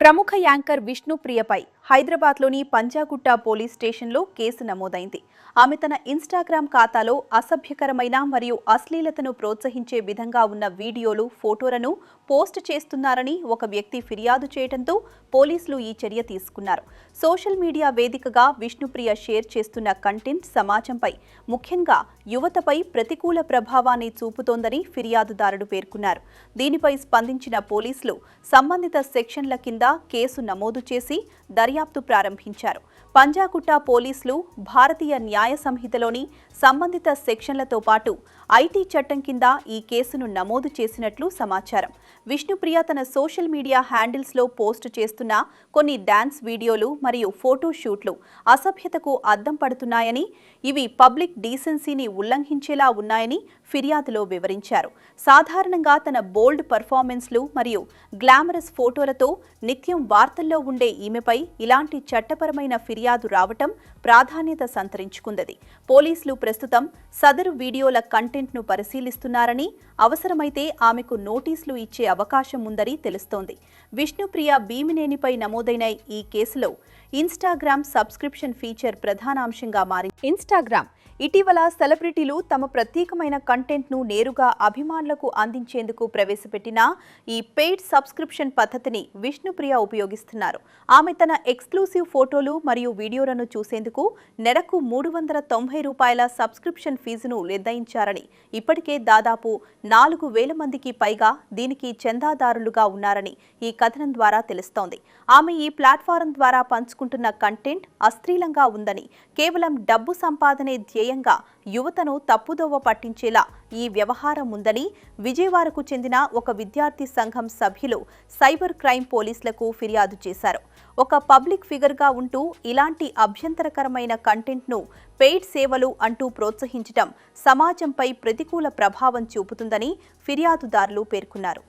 ప్రముఖ యాంకర్ విష్ణుప్రియపై హైదరాబాద్లోని పంజాగుట్ట పోలీస్ స్టేషన్లో కేసు నమోదైంది. ఆమె తన ఇన్స్టాగ్రామ్ ఖాతాలో అసభ్యకరమైన మరియు అశ్లీలతను ప్రోత్సహించే విధంగా ఉన్న వీడియోలు, ఫోటోలను పోస్ట్ చేస్తున్నారని ఒక వ్యక్తి ఫిర్యాదు చేయడంతో పోలీసులు ఈ చర్య తీసుకున్నారు. సోషల్ మీడియా వేదికగా విష్ణుప్రియ షేర్ చేస్తున్న కంటెంట్ సమాజంపై, ముఖ్యంగా యువతపై ప్రతికూల ప్రభావాన్ని చూపుతోందని ఫిర్యాదుదారుడు పేర్కొన్నారు. దీనిపై స్పందించిన పోలీసులు సంబంధిత సెక్షన్ల కింద కేసు నమోదు చేసి దర్యాప్తు ప్రారంభించారు. పంజాగుట్ట పోలీసులు భారతీయ న్యాయ సంహితలోని సంబంధిత సెక్షన్లతో పాటు ఐటీ చట్టం కింద ఈ కేసును నమోదు చేసినట్లు సమాచారం. విష్ణుప్రియ తన సోషల్ మీడియా హ్యాండిల్స్లో పోస్ట్ చేస్తున్న కొన్ని డాన్స్ వీడియోలు మరియు ఫోటో షూట్లు అసభ్యతకు అద్దం పడుతున్నాయని, ఇవి పబ్లిక్ డీసెన్సీని ఉల్లంఘించేలా ఉన్నాయని ఫిర్యాదులో వివరించారు. సాధారణంగా తన బోల్డ్ పర్ఫార్మెన్స్లు మరియు గ్లామరస్ ఫోటోలతో నిత్యం వార్తల్లో ఉండే ఈమెపై ఇలాంటి చట్టపరమైన ఫిర్యాదు రావటం ప్రాధాన్యత సంతరించుకుంది. పోలీసులు ప్రస్తుతం సదరు వీడియోల కంటెంట్ను పరిశీలిస్తున్నారని, అవసరమైతే ఆమెకు నోటీసులు ఇచ్చే అవకాశం ఉందని తెలుస్తోంది. విష్ణుప్రియ భీమినేనిపై నమోదైన ఈ కేసులో ఇన్స్టాగ్రామ్ సబ్స్క్రిప్షన్ ఫీచర్ ప్రధానాంశంగా మారింది. ఇన్స్టాగ్రామ్ ఇటీవల సెలబ్రిటీలు తమ ప్రత్యేకమైన కంటెంట్ను నేరుగా అభిమానులకు అందించేందుకు ప్రవేశపెట్టిన ఈ పెయిడ్ సబ్స్క్రిప్షన్ పద్ధతిని విష్ణుప్రియ ఉపయోగిస్తున్నారు. ఆమె తన ఎక్స్క్లూసివ్ ఫోటోలు మరియు వీడియోలను చూసేందుకు నెలకు $390 సబ్స్క్రిప్షన్ ఫీజును నిర్ణయించారని, ఇప్పటికే దాదాపు 4,000 మందికి పైగా దీనికి చందాదారులుగా ఉన్నారని ఈ కథనం ద్వారా తెలుస్తోంది. ఆమె ఈ ప్లాట్ఫారం ద్వారా పంచుకుంటున్న కంటెంట్ అశ్లీలంగా ఉందని, కేవలం డబ్బు సంపాదనే ధ్యేయంగా యువతను తప్పుదోవ పట్టించేలా ఈ వ్యవహారం ఉందని విజయవాడకు చెందిన ఒక విద్యార్థి సంఘం సభ్యులు సైబర్ క్రైమ్ పోలీసులకు ఫిర్యాదు చేశారు. ఒక పబ్లిక్ ఫిగర్గా ఉంటూ ఇలాంటి అభ్యంతరకరమైన కంటెంట్ను పెయిడ్ సేవలు అంటూ ప్రోత్సహించడం సమాజంపై ప్రతికూల ప్రభావం చూపుతుందని ఫిర్యాదుదారులు పేర్కొన్నారు.